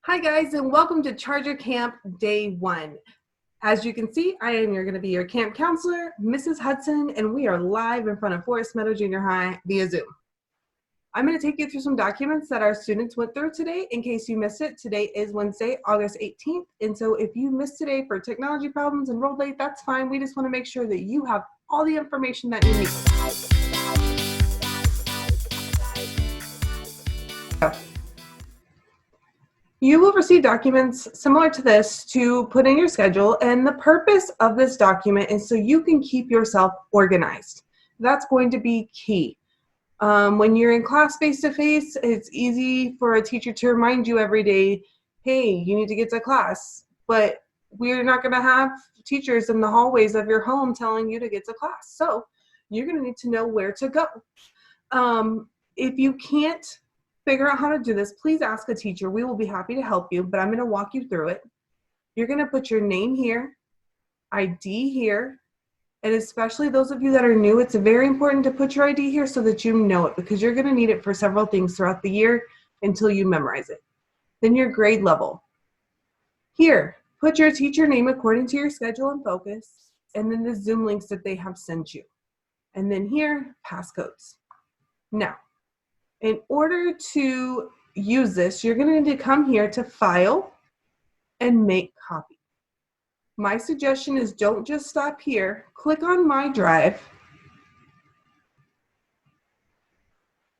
Hi guys, and welcome to Charger Camp Day 1. As you can see, I am going to be your camp counselor, Mrs. Hudson, and we are live in front of Forest Meadow Junior High via Zoom. I'm going to take you through some documents that our students went through today. In case you missed it, today is Wednesday, August 18th, and so if you missed today for technology problems and rolled late, that's fine. We just want to make sure that you have all the information that you need. You will receive documents similar to this to put in your schedule, and the purpose of this document is so you can keep yourself organized. That's going to be key. When you're in class face-to-face, it's easy for a teacher to remind you every day, hey, you need to get to class, but we're not going to have teachers in the hallways of your home telling you to get to class. So you're going to need to know where to go. If you can't figure out how to do this, please ask a teacher. We will be happy to help you, but I'm going to walk you through it. You're going to put your name here, ID here, and especially those of you that are new, it's very important to put your ID here so that you know it, because you're going to need it for several things throughout the year until you memorize it. Then your grade level. Here, put your teacher name according to your schedule and focus, and then the Zoom links that they have sent you. And then here, passcodes. Now, in order to use this, you're going to need to come here to File and Make Copy. My suggestion is don't just stop here. Click on My Drive.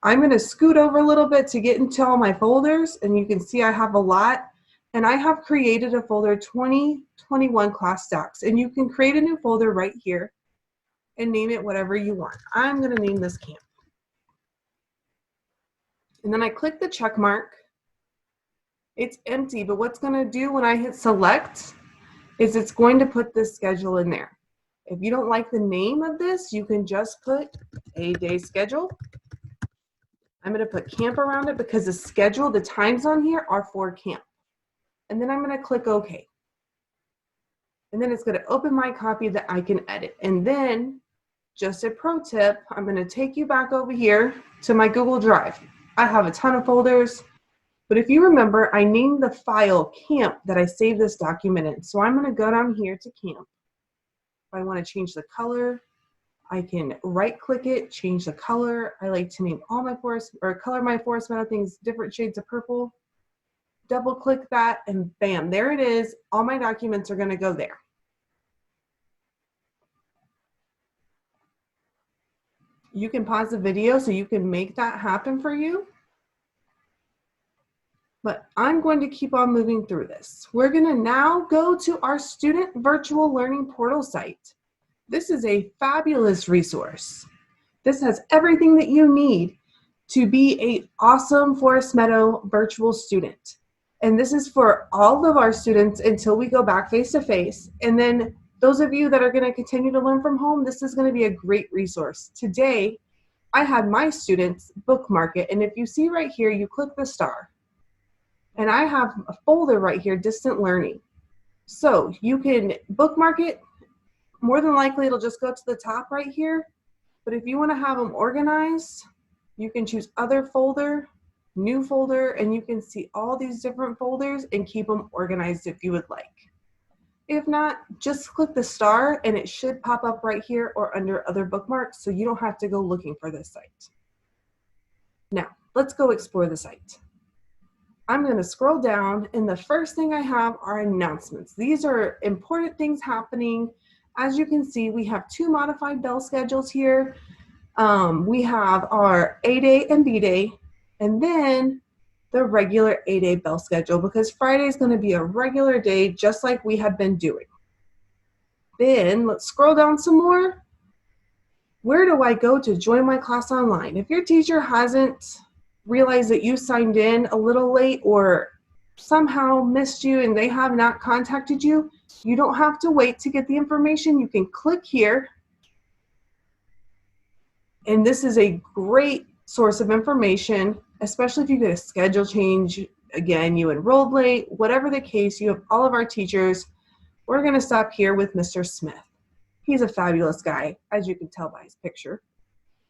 I'm going to scoot over a little bit to get into all my folders, and you can see I have a lot. And I have created a folder 2021 class docs, and you can create a new folder right here and name it whatever you want. I'm going to name this camp. And then I click the check mark. It's empty, but what's going to do when I hit select is it's going to put this schedule in there. If you don't like the name of this, you can just put a day schedule. I'm going to put camp around it because the schedule, the times on here are for camp. And then I'm going to click OK. And then it's going to open my copy that I can edit. And then, just a pro tip, I'm going to take you back over here to my Google Drive. I have a ton of folders, but if you remember, I named the file camp that I saved this document in. So I'm going to go down here to camp. If I want to change the color, I can right click it, change the color. I like to name all my forest, or color my Forest Meadow things different shades of purple. Double click that and bam, there it is. All my documents are going to go there. You can pause the video so you can make that happen for you. But I'm going to keep on moving through this. We're going to now go to our student virtual learning portal site. This is a fabulous resource. This has everything that you need to be an awesome Forest Meadow virtual student. And this is for all of our students until we go back face-to-face. And then those of you that are going to continue to learn from home, this is going to be a great resource. Today, I had my students bookmark it. And if you see right here, you click the star. And I have a folder right here, Distant Learning. So you can bookmark it. More than likely, it'll just go to the top right here. But if you want to have them organized, you can choose Other Folder, New Folder, and you can see all these different folders and keep them organized if you would like. If not, just click the star and it should pop up right here or under Other Bookmarks, so you don't have to go looking for this site. Now, let's go explore the site. I'm going to scroll down, and the first thing I have are announcements. These are important things happening. As you can see, we have 2 modified bell schedules here. We have our A-Day and B-Day, and then the regular A-Day bell schedule, because Friday is going to be a regular day just like we have been doing. Then let's scroll down some more. Where do I go to join my class online? If your teacher hasn't realized that you signed in a little late or somehow missed you and they have not contacted you, you don't have to wait to get the information. You can click here. And this is a great source of information, especially if you get a schedule change. Again, you enrolled late, whatever the case, you have all of our teachers. We're going to stop here with Mr. Smith. He's a fabulous guy, as you can tell by his picture.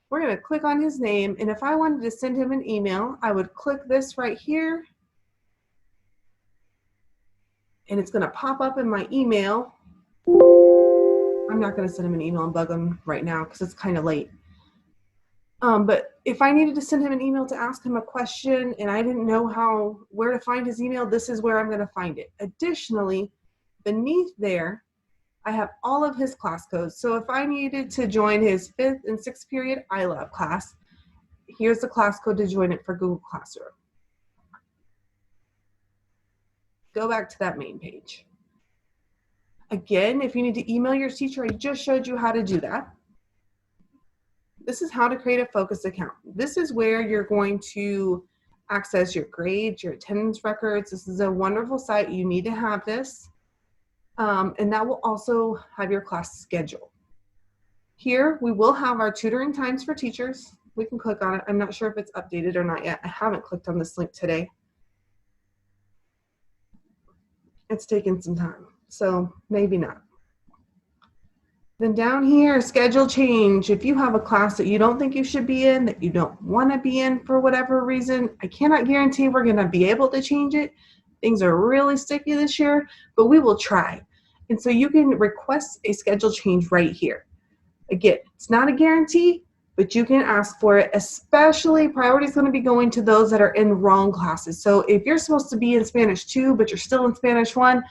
We're going to click on his name, and if I wanted to send him an email, I would click this right here, and it's going to pop up in my email. I'm not going to send him an email and bug him right now because it's kind of late. But if I needed to send him an email to ask him a question and I didn't know where to find his email, this is where I'm going to find it. Additionally, beneath there, I have all of his class codes. So if I needed to join his 5th and 6th period iLab class, here's the class code to join it for Google Classroom. Go back to that main page. Again, if you need to email your teacher, I just showed you how to do that. This is how to create a focus account. This is where you're going to access your grades, your attendance records. This is a wonderful site. You need to have this. And that will also have your class schedule. Here, we will have our tutoring times for teachers. We can click on it. I'm not sure if it's updated or not yet. I haven't clicked on this link today. It's taken some time, so maybe not. Then down here, schedule change. If you have a class that you don't think you should be in, that you don't want to be in for whatever reason, I cannot guarantee we're going to be able to change it. Things are really sticky this year, but we will try. And so you can request a schedule change right here. Again, it's not a guarantee, but you can ask for it, especially priority is going to be going to those that are in wrong classes. So if you're supposed to be in Spanish 2, but you're still in Spanish 1,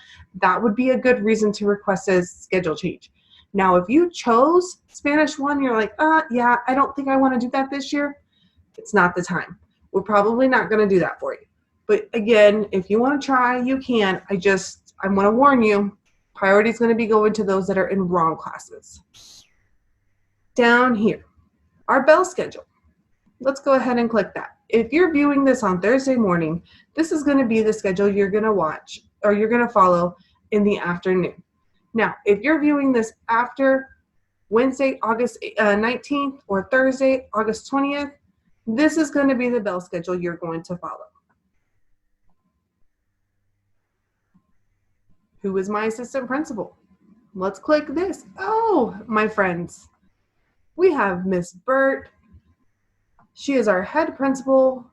that would be a good reason to request a schedule change. Now, if you chose Spanish 1, you're like, yeah, I don't think I want to do that this year. It's not the time. We're probably not going to do that for you. But again, if you want to try, you can. I want to warn you, priority is going to be going to those that are in wrong classes. Down here, our bell schedule. Let's go ahead and click that. If you're viewing this on Thursday morning, this is going to be the schedule you're going to watch or you're going to follow in the afternoon. Now, if you're viewing this after Wednesday, August 19th or Thursday, August 20th, this is going to be the bell schedule you're going to follow. Who is my assistant principal? Let's click this. Oh, my friends, we have Miss Burt. She is our head principal.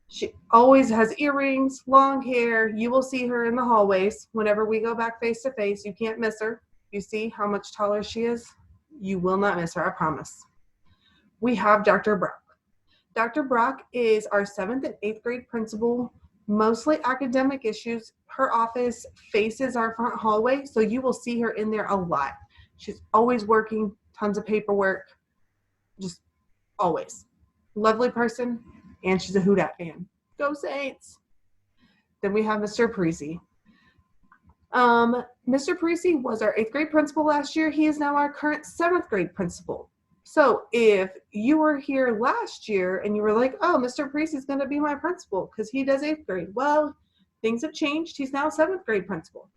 She always has earrings, long hair. You will see her in the hallways whenever we go back face to face. You can't miss her. You see how much taller she is? You will not miss her, I promise. We have Dr. Brock. Dr. Brock is our 7th and 8th grade principal, mostly academic issues. Her office faces our front hallway, so you will see her in there a lot. She's always working, tons of paperwork, just always. Lovely person, and she's a Houdat fan. Go Saints! Then we have Mr. Parisi. Mr. Parisi was our 8th grade principal last year. He is now our current 7th grade principal. So if you were here last year and you were like, oh, Mr. Parisi is going to be my principal because he does 8th grade. Well, things have changed. He's now 7th grade principal.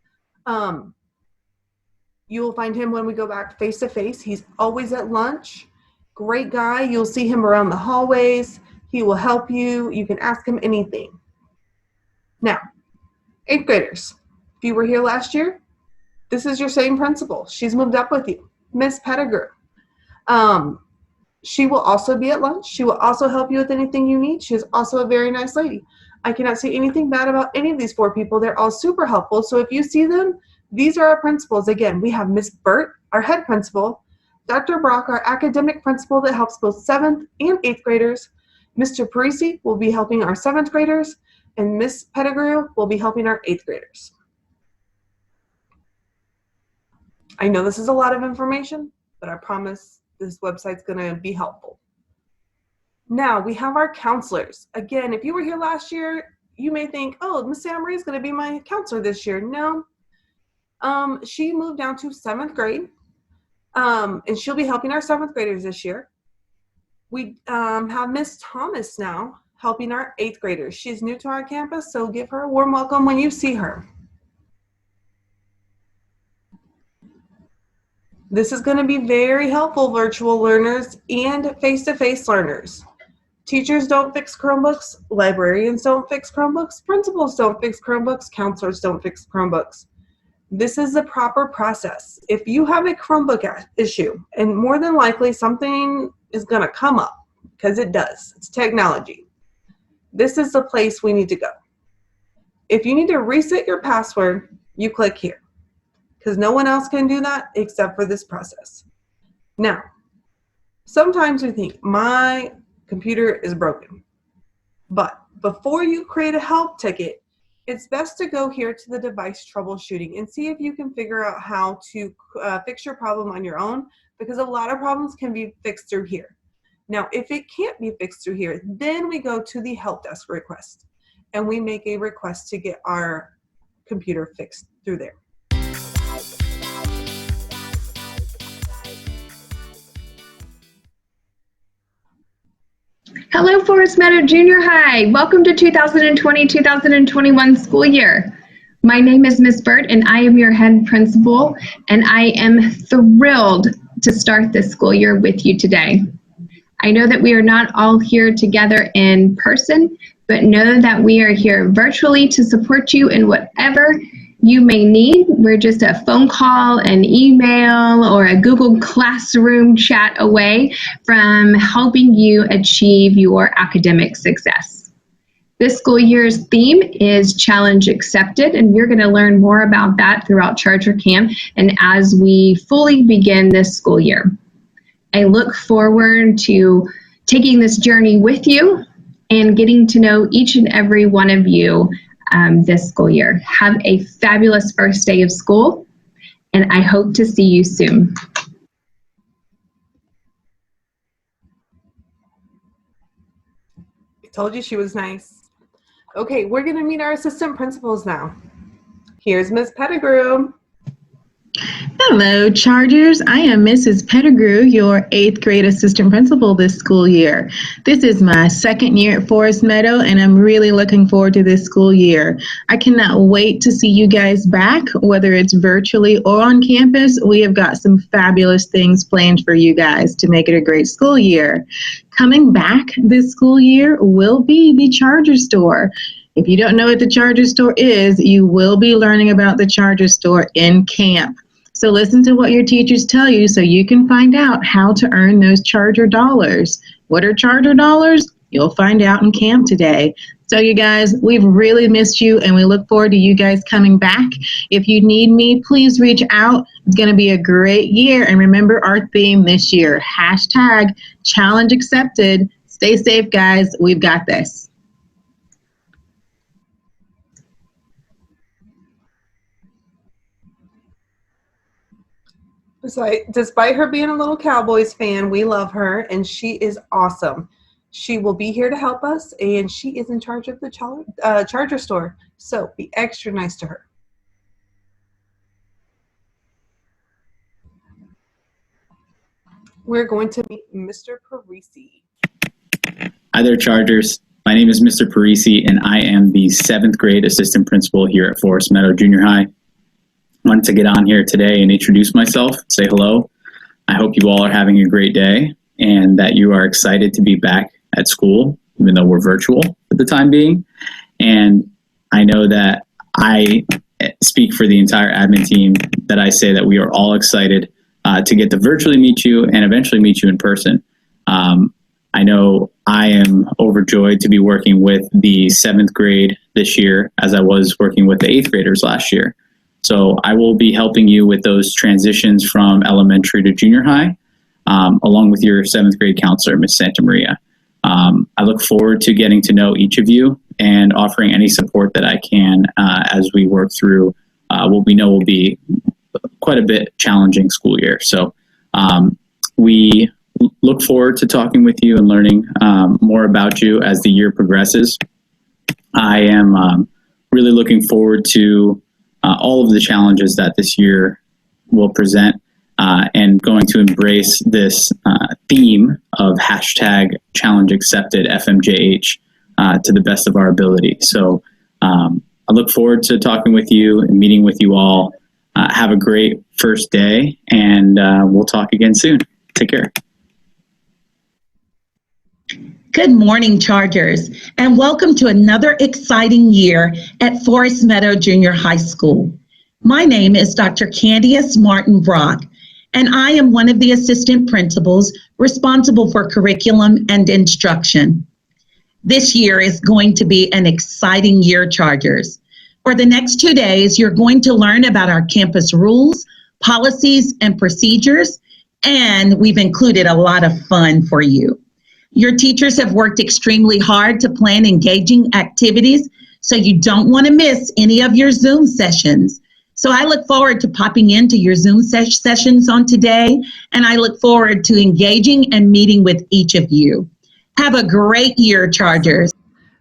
You will find him when we go back face to face. He's always at lunch. Great guy. You'll see him around the hallways. He will help you. You can ask him anything. Now, 8th graders. If you were here last year, this is your same principal. She's moved up with you, Miss Pettigrew. She will also be at lunch. She will also help you with anything you need. She is also a very nice lady. I cannot say anything bad about any of these 4 people. They're all super helpful. So if you see them, these are our principals. Again, we have Miss Burt, our head principal, Dr. Brock, our academic principal that helps both 7th and 8th graders. Mr. Parisi will be helping our 7th graders, and Miss Pettigrew will be helping our 8th graders. I know this is a lot of information, but I promise this website's going to be helpful. Now, we have our counselors. Again, if you were here last year, you may think, oh, Miss Santa Maria is going to be my counselor this year. No. She moved down to 7th grade, and she'll be helping our 7th graders this year. We have Miss Thomas now helping our 8th graders. She's new to our campus, so give her a warm welcome when you see her. This is going to be very helpful, virtual learners and face-to-face learners. Teachers don't fix Chromebooks, librarians don't fix Chromebooks, principals don't fix Chromebooks, counselors don't fix Chromebooks. This is the proper process. If you have a Chromebook issue, and more than likely something is going to come up, because it does, it's technology, this is the place we need to go. If you need to reset your password, you click here, because no one else can do that except for this process. Now, sometimes we think, my computer is broken. But before you create a help ticket, it's best to go here to the device troubleshooting and see if you can figure out how to fix your problem on your own, because a lot of problems can be fixed through here. Now, if it can't be fixed through here, then we go to the help desk request and we make a request to get our computer fixed through there. Hello, Forest Meadow Junior High. Welcome to 2020-2021 school year. My name is Miss Bird, and I am your head principal, and I am thrilled to start this school year with you today. I know that we are not all here together in person, but know that we are here virtually to support you in whatever you may need. We're just a phone call, an email, or a Google Classroom chat away from helping you achieve your academic success. This school year's theme is Challenge Accepted, and you're going to learn more about that throughout Charger Camp and as we fully begin this school year. I look forward to taking this journey with you and getting to know each and every one of you this school year. Have a fabulous first day of school, and I hope to see you soon. I told you she was nice. Okay, we're going to meet our assistant principals now. Here's Ms. Pettigrew. Hello, Chargers. I am Mrs. Pettigrew, your 8th grade assistant principal this school year. This is my second year at Forest Meadow, and I'm really looking forward to this school year. I cannot wait to see you guys back, whether it's virtually or on campus. We have got some fabulous things planned for you guys to make it a great school year. Coming back this school year will be the Charger Store. If you don't know what the Charger Store is, you will be learning about the Charger Store in camp. So listen to what your teachers tell you so you can find out how to earn those Charger dollars. What are Charger dollars? You'll find out in camp today. So you guys, we've really missed you, and we look forward to you guys coming back. If you need me, please reach out. It's going to be a great year. And remember our theme this year, hashtag challenge accepted. Stay safe, guys. We've got this. Despite her being a little Cowboys fan, we love her, and she is awesome. She will be here to help us, and she is in charge of the Charger Store, so be extra nice to her. We're going to meet Mr. Parisi. Hi there, Chargers. My name is Mr. Parisi, and I am the 7th grade assistant principal here at Forest Meadow Junior High. Wanted to get on here today and introduce myself, say hello. I hope you all are having a great day and that you are excited to be back at school, even though we're virtual for the time being. And I know that I speak for the entire admin team that I say that we are all excited to get to virtually meet you and eventually meet you in person. I know I am overjoyed to be working with the 7th grade this year as I was working with the 8th graders last year. So I will be helping you with those transitions from elementary to junior high, along with your 7th grade counselor, Ms. Santa Maria. I look forward to getting to know each of you and offering any support that I can as we work through what we know will be quite a bit challenging school year. So we look forward to talking with you and learning more about you as the year progresses. I am really looking forward to all of the challenges that this year will present and going to embrace this theme of hashtag challenge accepted FMJH to the best of our ability. So I look forward to talking with you and meeting with you all. Have a great first day, and we'll talk again soon. Take care. Good morning, Chargers, and welcome to another exciting year at Forest Meadow Junior High School. My name is Dr. Candice Martin Brock, and I am one of the assistant principals responsible for curriculum and instruction. This year is going to be an exciting year, Chargers. For the next 2 days, you're going to learn about our campus rules, policies, and procedures, and we've included a lot of fun for you. Your teachers have worked extremely hard to plan engaging activities, so you don't want to miss any of your Zoom sessions. So I look forward to popping into your Zoom sessions on today, and I look forward to engaging and meeting with each of you. Have a great year, Chargers.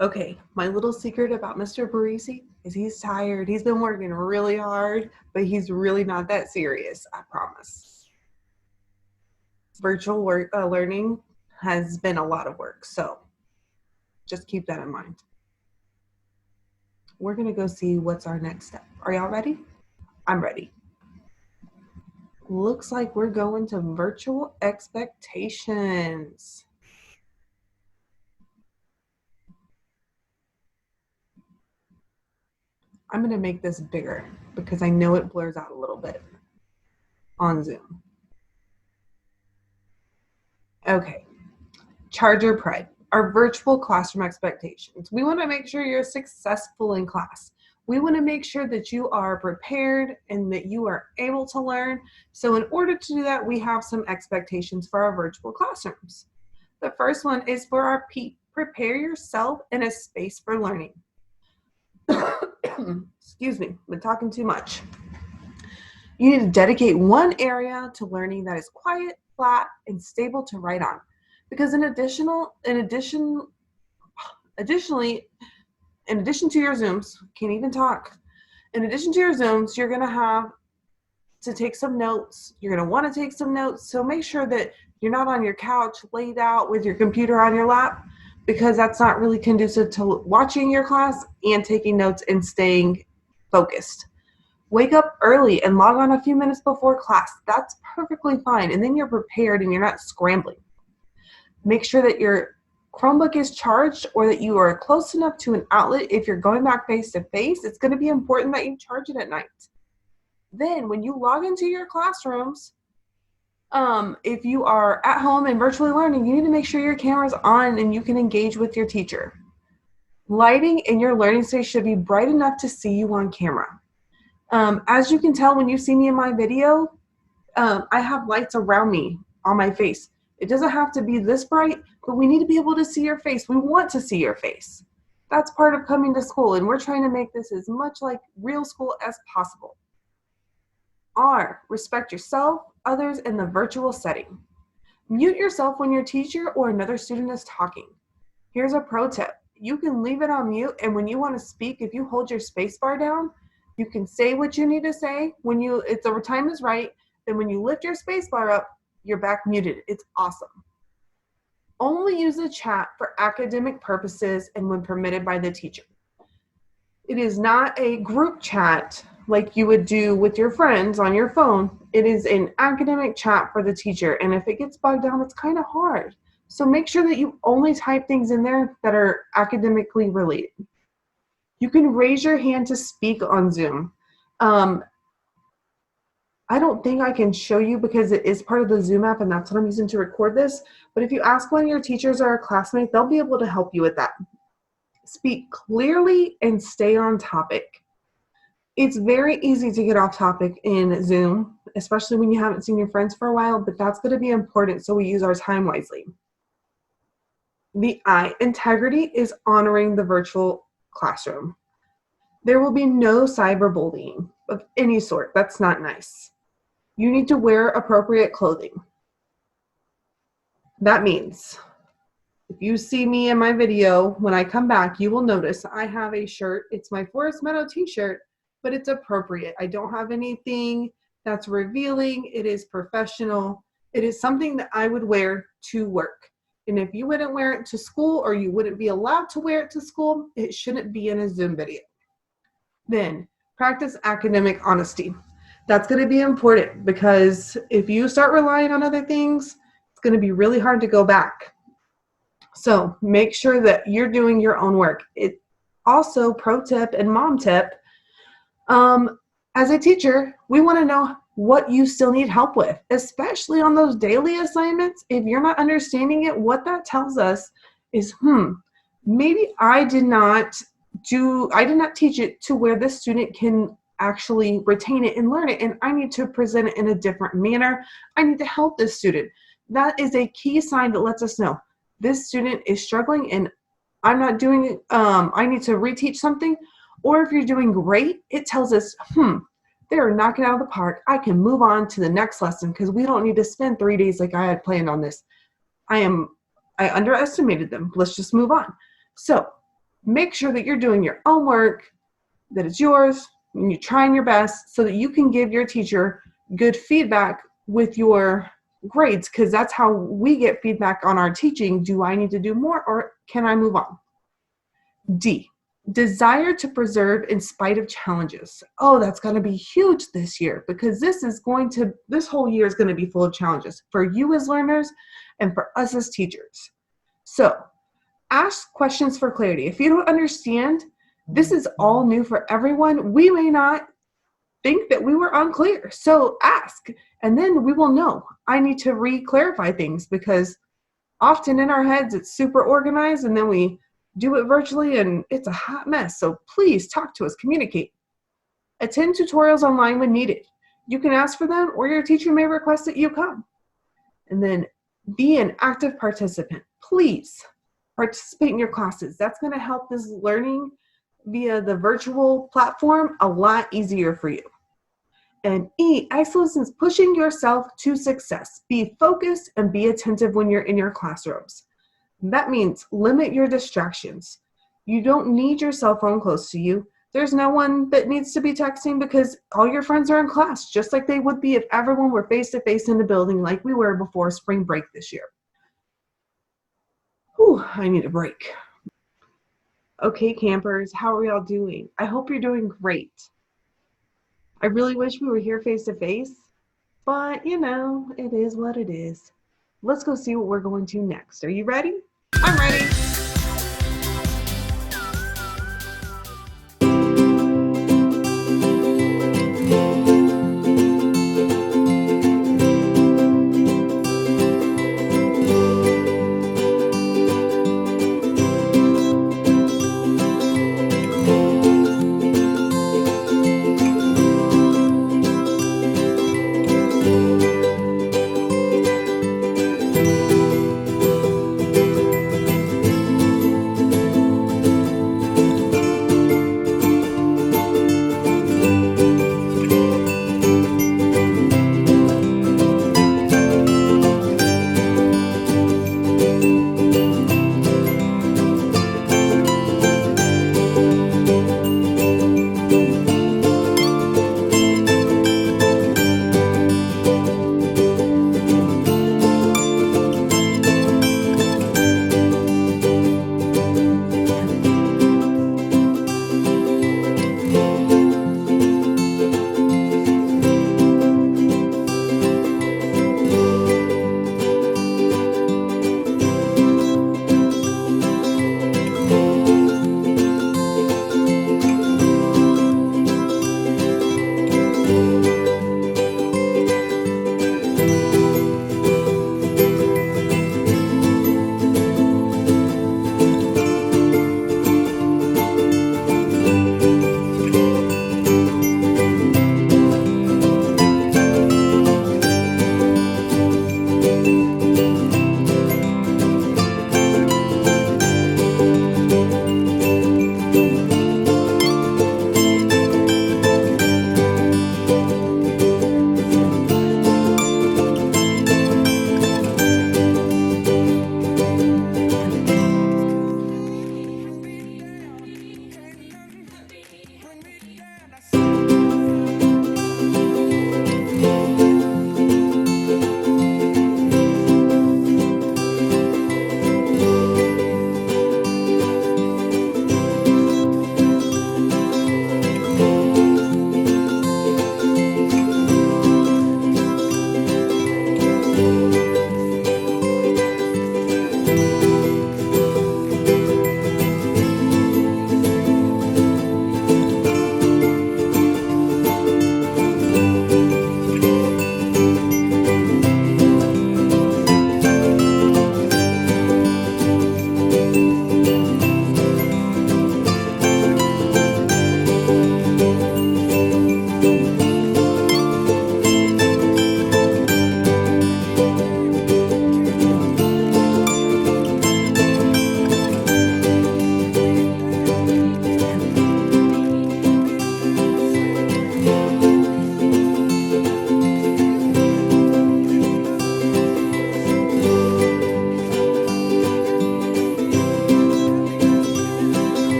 Okay, my little secret about Mr. Parisi is he's tired. He's been working really hard, but he's really not that serious, I promise. Virtual learning has been a lot of work, so just keep that in mind. We're going to go see what's our next step. Are y'all ready? I'm ready. Looks like we're going to virtual expectations. I'm going to make this bigger because I know it blurs out a little bit on Zoom. Okay, Charger Pride, our virtual classroom expectations. We want to make sure you're successful in class. We want to make sure that you are prepared and that you are able to learn. So in order to do that, we have some expectations for our virtual classrooms. The first one is for our P, prepare yourself in a space for learning. Excuse me, been talking too much. You need to dedicate one area to learning that is quiet, flat, and stable to write on. Because in addition to your Zooms, can't even talk. In addition to your Zooms, you're gonna have to take some notes. You're gonna wanna take some notes. So make sure that you're not on your couch laid out with your computer on your lap, because that's not really conducive to watching your class and taking notes and staying focused. Wake up early and log on a few minutes before class. That's perfectly fine. And then you're prepared and you're not scrambling. Make sure that your Chromebook is charged or that you are close enough to an outlet. If you're going back face to face, it's going to be important that you charge it at night. Then when you log into your classrooms, if you are at home and virtually learning, you need to make sure your camera's on and you can engage with your teacher. Lighting in your learning space should be bright enough to see you on camera. As you can tell when you see me in my video, I have lights around me on my face. It doesn't have to be this bright, but we need to be able to see your face. We want to see your face. That's part of coming to school, and we're trying to make this as much like real school as possible. R, respect yourself, others, and the virtual setting. Mute yourself when your teacher or another student is talking. Here's a pro tip. You can leave it on mute, and when you want to speak, if you hold your space bar down, you can say what you need to say when the time is right. Then when you lift your space bar up, you're back muted. It's awesome. Only use the chat for academic purposes and when permitted by the teacher. It is not a group chat like you would do with your friends on your phone. It is an academic chat for the teacher, and if it gets bogged down, it's kind of hard. So make sure that you only type things in there that are academically related. You can raise your hand to speak on Zoom. I don't think I can show you because it is part of the Zoom app and that's what I'm using to record this. But if you ask one of your teachers or a classmate, they'll be able to help you with that. Speak clearly and stay on topic. It's very easy to get off topic in Zoom, especially when you haven't seen your friends for a while, but that's going to be important, so we use our time wisely. The I, integrity, is honoring the virtual classroom. There will be no cyberbullying of any sort. That's not nice. You need to wear appropriate clothing. That means if you see me in my video, when I come back, you will notice I have a shirt. It's my Forest Meadow t-shirt, but it's appropriate. I don't have anything that's revealing. It is professional. It is something that I would wear to work. And if you wouldn't wear it to school or you wouldn't be allowed to wear it to school, it shouldn't be in a Zoom video. Then practice academic honesty. That's going to be important because if you start relying on other things, it's going to be really hard to go back. So make sure that you're doing your own work. It also, pro tip and mom tip, as a teacher, we want to know what you still need help with, especially on those daily assignments. If you're not understanding it, what that tells us is, maybe I did not I did not teach it to where the student can actually retain it and learn it, and I need to present it in a different manner. I need to help this student. That is a key sign that lets us know this student is struggling and I'm not doing it. I need to reteach something. Or if you're doing great, it tells us, they're knocking out of the park. I can move on to the next lesson because we don't need to spend 3 days like I had planned on this. I underestimated them. Let's just move on. So make sure that you're doing your own work, that it's yours, and you're trying your best so that you can give your teacher good feedback with your grades, because that's how we get feedback on our teaching. Do I need to do more or can I move on? D, desire to preserve in spite of challenges. Oh, that's going to be huge this year because this whole year is going to be full of challenges for you as learners and for us as teachers. So ask questions for clarity. If you don't understand, this is all new for everyone. We may not think that we were unclear. So ask, and then we will know. I need to re-clarify things because often in our heads it's super organized and then we do it virtually and it's a hot mess. So please talk to us, communicate. Attend tutorials online when needed. You can ask for them or your teacher may request that you come. And then be an active participant. Please participate in your classes. That's going to help this learning via the virtual platform a lot easier for you. And E, excellence is pushing yourself to success. Be focused and be attentive when you're in your classrooms. That means limit your distractions. You don't need your cell phone close to you. There's no one that needs to be texting because all your friends are in class, just like they would be if everyone were face-to-face in the building like we were before spring break this year. Whew, I need a break. Okay, campers, how are y'all doing? I hope you're doing great. I really wish we were here face-to-face, but it is what it is. Let's go see what we're going to next. Are you ready? I'm ready.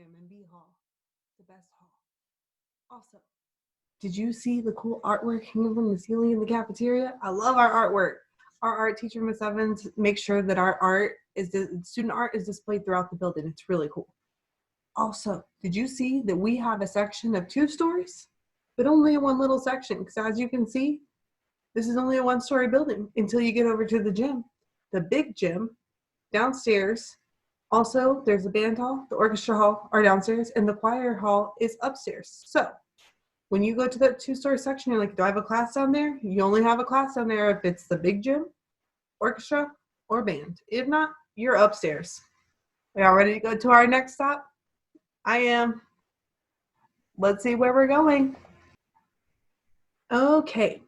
am in B Hall, the best hall. Also, did you see the cool artwork hanging from the ceiling in the cafeteria? I love our artwork. Our art teacher, Miss Evans, makes sure that our student art is displayed throughout the building. It's really cool. Also, did you see that we have a section of 2 stories, but only one little section? Because as you can see, this is only a 1-story building until you get over to the gym. The big gym downstairs. Also, there's the band hall, the orchestra hall are downstairs, and the choir hall is upstairs. So when you go to that 2-story section, you're like, do I have a class down there? You only have a class down there if it's the big gym, orchestra, or band. If not, you're upstairs. Are y'all ready to go to our next stop? I am. Let's see where we're going. Okay,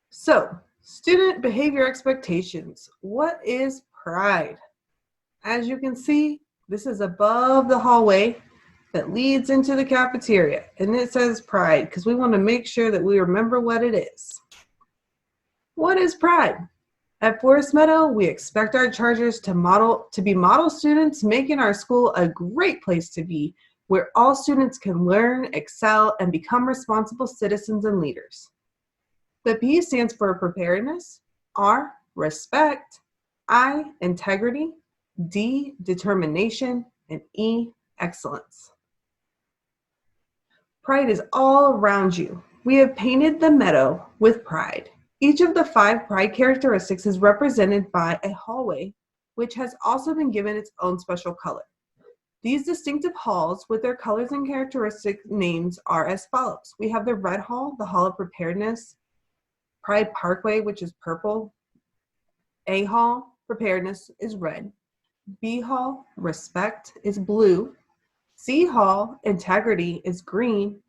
so student behavior expectations. What is pride? As you can see, this is above the hallway that leads into the cafeteria, and it says pride because we want to make sure that we remember what it is. What is pride? At Forest Meadow, we expect our chargers to be model students, making our school a great place to be, where all students can learn, excel, and become responsible citizens and leaders. The P stands for preparedness, R, respect, I, integrity, D, determination, and E, excellence. Pride is all around you. We have painted the meadow with pride. Each of the 5 pride characteristics is represented by a hallway, which has also been given its own special color. These distinctive halls with their colors and characteristic names are as follows. We have the red hall, the Hall of Preparedness, Pride Parkway, which is purple, A hall, preparedness, is red, B hall, respect, is blue, C hall, integrity, is green,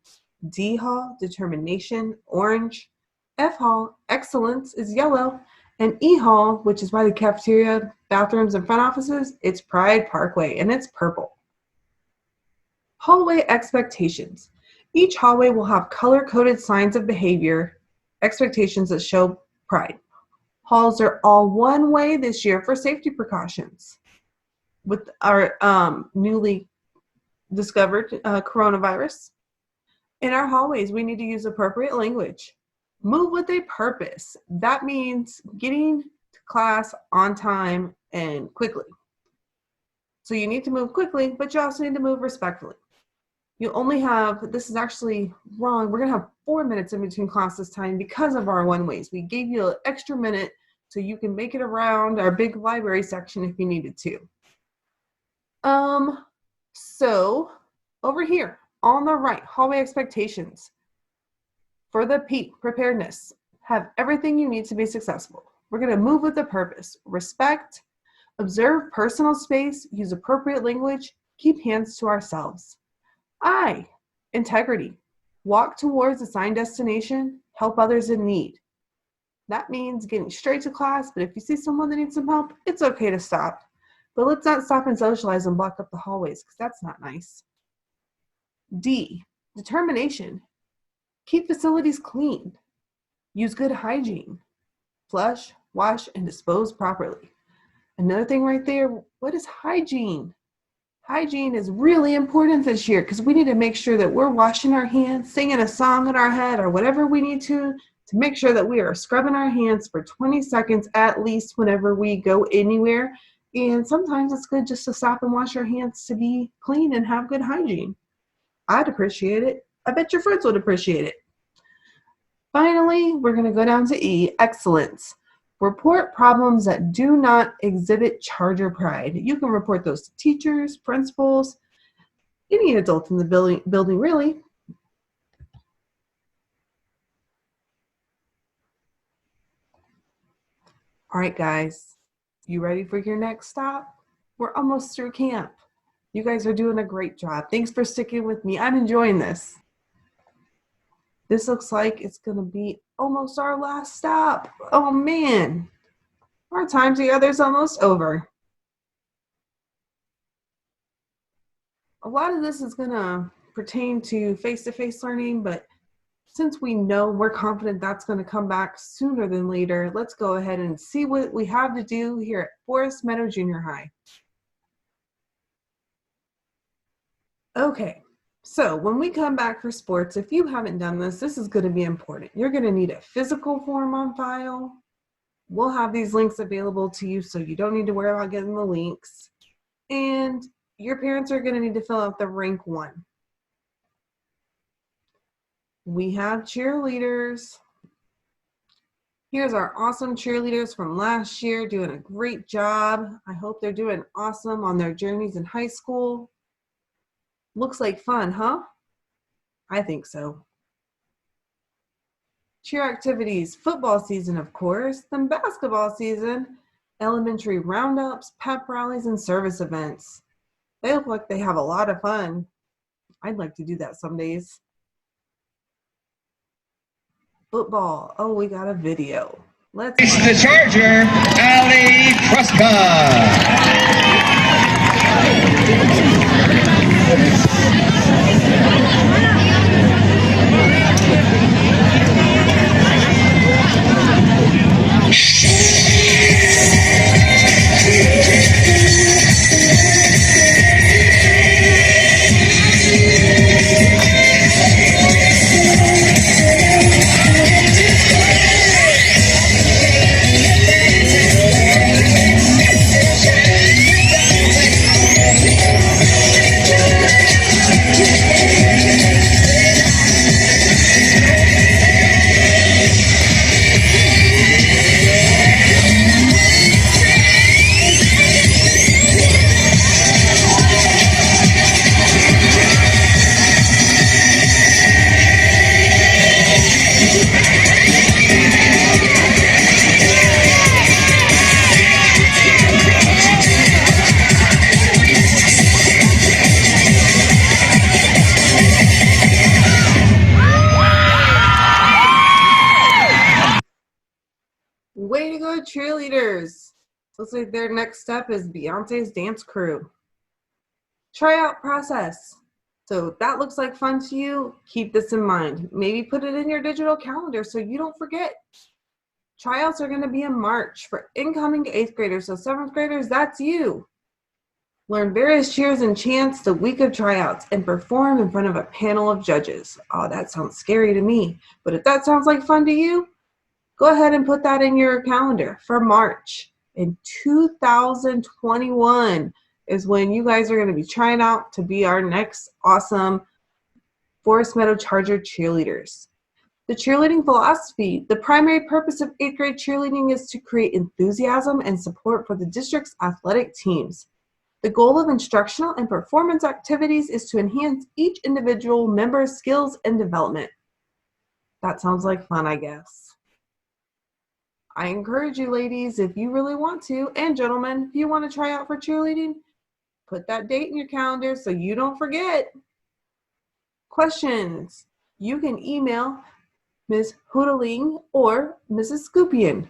D hall, determination, orange, F hall, excellence, is yellow, and E hall, which is by the cafeteria, bathrooms, and front offices, it's Pride Parkway, and it's purple. Hallway expectations. Each hallway will have color-coded signs of behavior, expectations that show pride. Halls are all one way this year for safety precautions. With our newly discovered coronavirus, in our hallways, we need to use appropriate language. Move with a purpose. That means getting to class on time and quickly. So you need to move quickly, but you also need to move respectfully. You only have, this is actually wrong, we're gonna have 4 minutes in between class this time because of our one-ways. We gave you an extra minute so you can make it around our big library section if you needed to. So over here on the right, hallway expectations. For the P, preparedness, have everything you need to be successful. We're gonna move with a purpose, respect, observe personal space, use appropriate language, keep hands to ourselves. I, integrity, walk towards assigned destination, help others in need. That means getting straight to class, but if you see someone that needs some help, it's okay to stop. But let's not stop and socialize and block up the hallways, because that's not nice. D, determination, keep facilities clean, use good hygiene, flush, wash, and dispose properly. Another thing right there, what is hygiene? Hygiene is really important this year because we need to make sure that we're washing our hands, singing a song in our head, or whatever we need to make sure that we are scrubbing our hands for 20 seconds at least whenever we go anywhere. And sometimes it's good just to stop and wash our hands to be clean and have good hygiene. I'd appreciate it. I bet your friends would appreciate it. Finally, we're going to go down to E, excellence. Report problems that do not exhibit charger pride. You can report those to teachers, principals, any adult in the building really. All right, guys, you ready for your next stop? We're almost through camp. You guys are doing a great job. Thanks for sticking with me. I'm enjoying this. This looks like it's gonna be almost our last stop. Oh man. Our time together is almost over. A lot of this is going to pertain to face-to-face learning, but since we know we're confident that's going to come back sooner than later, let's go ahead and see what we have to do here at Forest Meadow Junior High. Okay, so when we come back for sports, if you haven't done this, this is going to be important. You're going to need a physical form on file. We'll have these links available to you, so you don't need to worry about getting the links. And your parents are going to need to fill out the rank 1. We have cheerleaders. Here's our awesome cheerleaders from last year doing a great job. I hope they're doing awesome on their journeys in high school. Looks like fun, huh? I think so. Cheer activities, football season, of course, then basketball season, elementary roundups, pep rallies, and service events. They look like they have a lot of fun. I'd like to do that some days. Football. Oh, we got a video. Let's watch. The Charger, Ali Prescott. Way to go, cheerleaders. Looks like their next step is Beyonce's dance crew. Tryout process. So that looks like fun to you. Keep this in mind. Maybe put it in your digital calendar so you don't forget. Tryouts are going to be in March for incoming 8th graders. So 7th graders, that's you. Learn various cheers and chants the week of tryouts and perform in front of a panel of judges. Oh, that sounds scary to me. But if that sounds like fun to you, go ahead and put that in your calendar for March. In 2021 is when you guys are going to be trying out to be our next awesome Forest Meadow Charger cheerleaders. The cheerleading philosophy. The primary purpose of 8th grade cheerleading is to create enthusiasm and support for the district's athletic teams. The goal of instructional and performance activities is to enhance each individual member's skills and development. That sounds like fun, I guess. I encourage you, ladies, if you really want to, and gentlemen, if you want to try out for cheerleading, put that date in your calendar so you don't forget. Questions. You can email Ms. Hoodling or Mrs. Scoopian.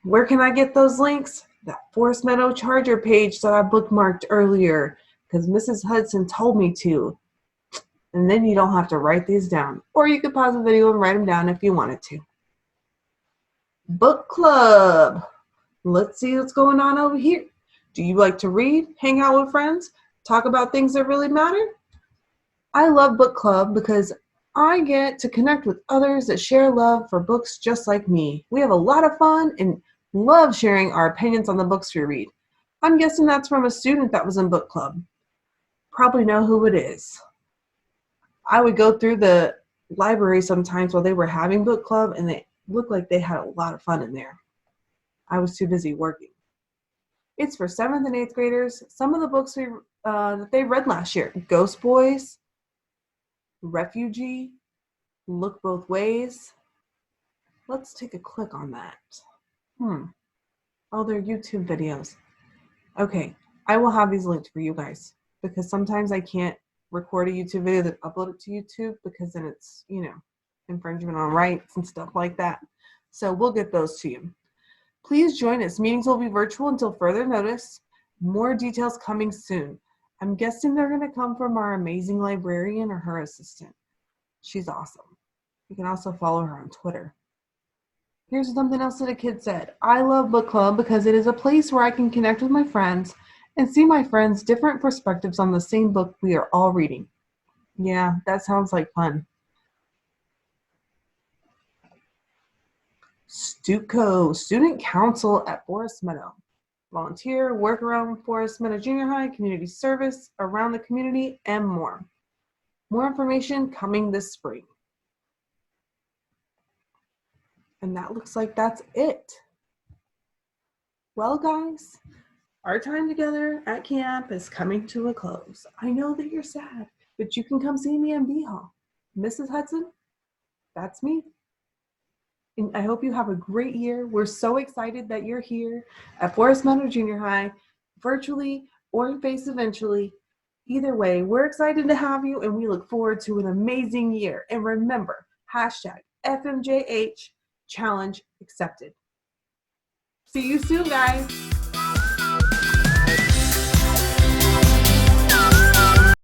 Where can I get those links? That Forest Meadow Charger page that I bookmarked earlier because Mrs. Hudson told me to. And then you don't have to write these down. Or you could pause the video and write them down if you wanted to. Book club. Let's see what's going on over here. Do you like to read, hang out with friends, talk about things that really matter? I love book club because I get to connect with others that share love for books just like me. We have a lot of fun and love sharing our opinions on the books we read. I'm guessing that's from a student that was in book club. Probably know who it is. I would go through the library sometimes while they were having book club and they looked like they had a lot of fun in there. I was too busy working. It's for 7th and 8th graders. Some of the books that they read last year: Ghost Boys, Refugee, Look Both Ways. Let's take a click on that. Oh, they're YouTube videos. Okay, I will have these linked for you guys because sometimes I can't record a YouTube video that upload it to YouTube because then it's, infringement on rights and stuff like that. So we'll get those to you. Please join us. Meetings will be virtual until further notice. More details coming soon. I'm guessing they're going to come from our amazing librarian or her assistant. She's awesome. You can also follow her on Twitter. Here's something else that a kid said. I love book club because it is a place where I can connect with my friends and see my friends' different perspectives on the same book we are all reading. Yeah, that sounds like fun. STUCO, Student Council at Forest Meadow. Volunteer, work around Forest Meadow Junior High, community service around the community, and more. More information coming this spring. And that looks like that's it. Well, guys, our time together at camp is coming to a close. I know that you're sad, but you can come see me in B Hall. Mrs. Hudson, that's me. And I hope you have a great year. We're so excited that you're here at Forest Meadow Junior High, virtually or in face eventually. Either way, we're excited to have you, and we look forward to an amazing year. And remember, hashtag FMJH challenge accepted. See you soon, guys.